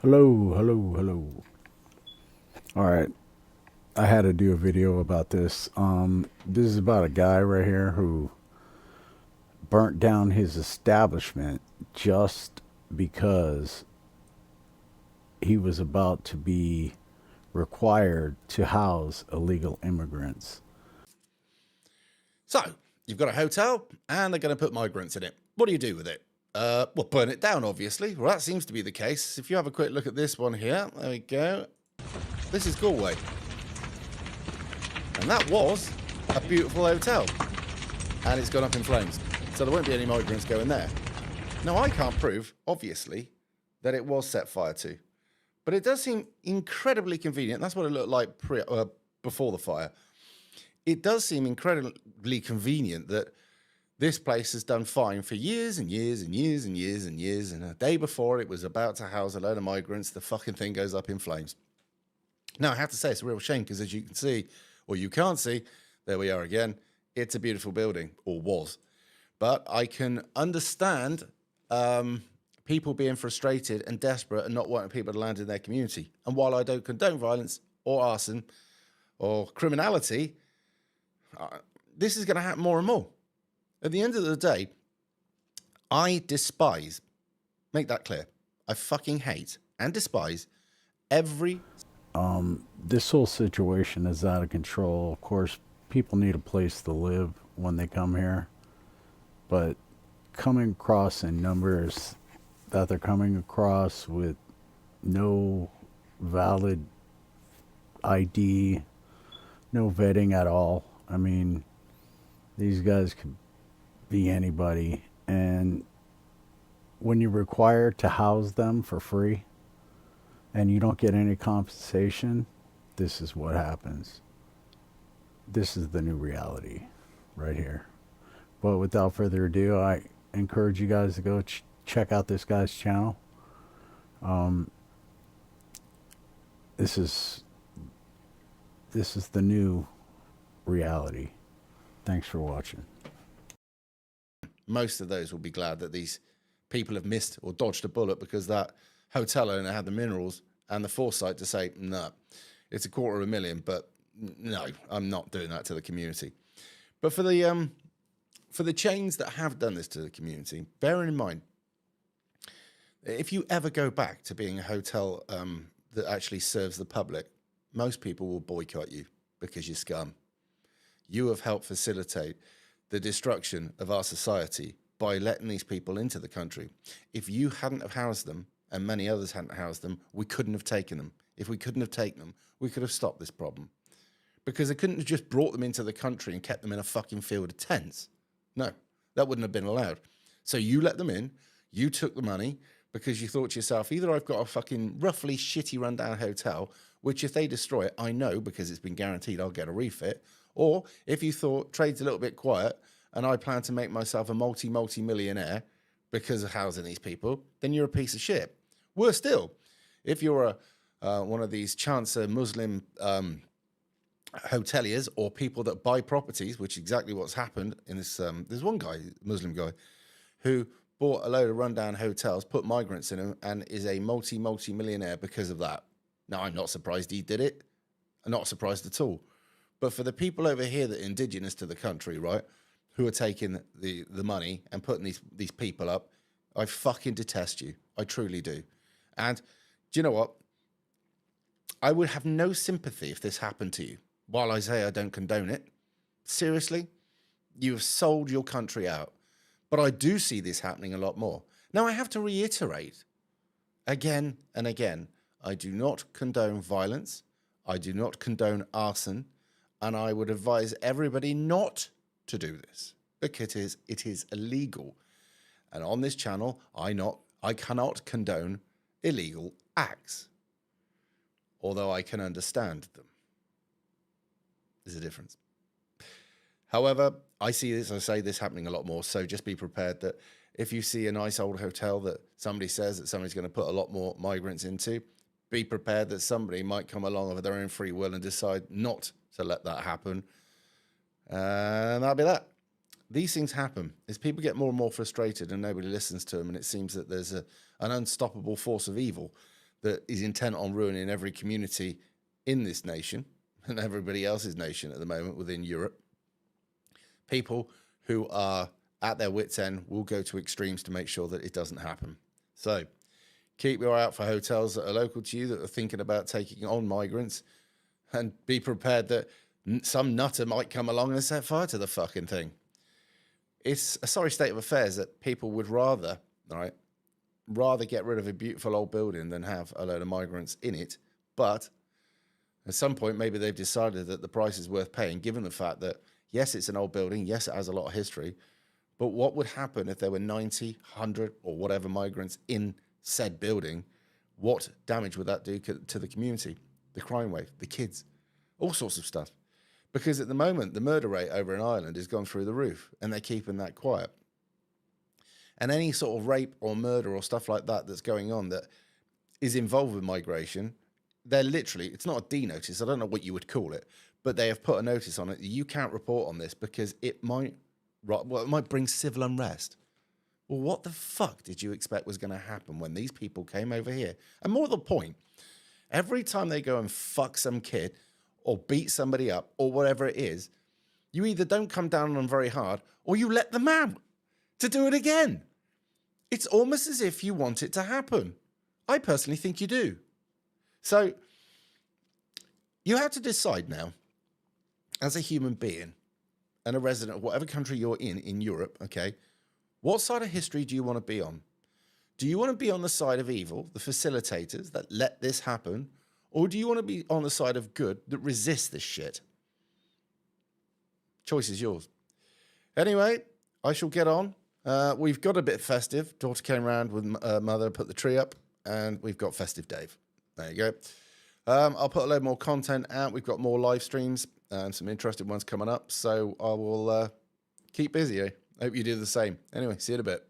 Hello, hello, hello. All right, I had to do a video about this. This is about a guy right here who burnt down his establishment just because he was about to be required to house illegal immigrants. So, you've got a hotel and they're going to put migrants in it. What do you do with it? Well, burn it down, obviously. Well, that seems to be the case. If you have a quick look at this one here, there we go. This is Galway. And that was a beautiful hotel. And it's gone up in flames. So there won't be any migrants going there. Now, I can't prove, obviously, that it was set fire to. But it does seem incredibly convenient. That's what it looked like before the fire. It does seem incredibly convenient that this place has done fine for years and years and years and years and years. And a day before it was about to house a load of migrants, the fucking thing goes up in flames. Now, I have to say, it's a real shame because as you can see, or you can't see, there we are again. It's a beautiful building, or was. But I can understand people being frustrated and desperate and not wanting people to land in their community. And while I don't condone violence or arson or criminality, this is going to happen more and more. At the end of the day, I despise, make that clear, I fucking hate and despise every... This whole situation is out of control. Of course, people need a place to live when they come here, but coming across in numbers that they're coming across with no valid ID, no vetting at all. I mean, these guys could be anybody. And when you're required to house them for free and you don't get any compensation, this is what happens. This is the new reality right here. But without further ado, I encourage you guys to go check out this guy's channel. This is the new reality. Thanks for watching. Most of those will be glad that these people have missed or dodged a bullet because that hotel owner had the minerals and the foresight to say, no, it's $250,000, but no, I'm not doing that to the community. But for the chains that have done this to the community, bearing in mind, if you ever go back to being a hotel that actually serves the public, most people will boycott you because you're scum. You have helped facilitate the destruction of our society by letting these people into the country. If you hadn't have housed them, and many others hadn't housed them, we couldn't have taken them. If we couldn't have taken them, we could have stopped this problem. Because they couldn't have just brought them into the country and kept them in a fucking field of tents. No, that wouldn't have been allowed. So you let them in, you took the money, because you thought to yourself, either I've got a fucking roughly shitty rundown hotel, which if they destroy it, I know because it's been guaranteed I'll get a refit. Or if you thought trade's a little bit quiet and I plan to make myself a multi-millionaire because of housing these people, then you're a piece of shit. Worse still, if you're one of these chancer Muslim hoteliers or people that buy properties, which is exactly what's happened in this, there's one guy, Muslim guy, who bought a load of rundown hotels, put migrants in them, and is a multi-millionaire because of that. Now, I'm not surprised he did it. I'm not surprised at all. But for the people over here that are indigenous to the country, right, who are taking the money and putting these people up, I fucking detest you. I truly do. And do you know what? I would have no sympathy if this happened to you. While I say I don't condone it, seriously, you have sold your country out. But I do see this happening a lot more. Now, I have to reiterate again and again, I do not condone violence. I do not condone arson. And I would advise everybody not to do this because it is illegal. And on this channel, I cannot condone illegal acts, although I can understand them. There's a difference. However, I see this, I say this happening a lot more. So just be prepared that if you see a nice old hotel that somebody says that somebody's going to put a lot more migrants into, be prepared that somebody might come along of their own free will and decide not to let that happen. And that'll be that. These things happen as people get more and more frustrated and nobody listens to them. And it seems that there's an unstoppable force of evil that is intent on ruining every community in this nation and everybody else's nation at the moment within Europe. People who are at their wits' end will go to extremes to make sure that it doesn't happen. So keep your eye out for hotels that are local to you that are thinking about taking on migrants, and be prepared that some nutter might come along and set fire to the fucking thing. It's a sorry state of affairs that people would rather get rid of a beautiful old building than have a load of migrants in it. But at some point, maybe they've decided that the price is worth paying, given the fact that, yes, it's an old building, yes, it has a lot of history, but what would happen if there were 90, 100, or whatever migrants in said building? What damage would that do to the community, the crime wave, the kids, all sorts of stuff? Because at the moment, the murder rate over in Ireland has gone through the roof, and they're keeping that quiet. And any sort of rape or murder or stuff like that that's going on that is involved with migration, they're literally, it's not a D notice, I don't know what you would call it, but they have put a notice on it. You can't report on this because it might bring civil unrest. Well, what the fuck did you expect was going to happen when these people came over here? And more to the point, every time they go and fuck some kid or beat somebody up or whatever it is, you either don't come down on them very hard or you let them out to do it again. It's almost as if you want it to happen. I personally think you do. So you have to decide now, as a human being and a resident of whatever country you're in Europe, okay, what side of history do you want to be on? Do you want to be on the side of evil, the facilitators that let this happen, or do you want to be on the side of good that resists this shit? Choice is yours. Anyway, I shall get on. We've got a bit festive. Daughter came round with mother, put the tree up, and we've got Festive Dave. There you go. I'll put a load more content out. We've got more live streams and some interesting ones coming up. So I will keep busy. I hope you do the same. Anyway, see you in a bit.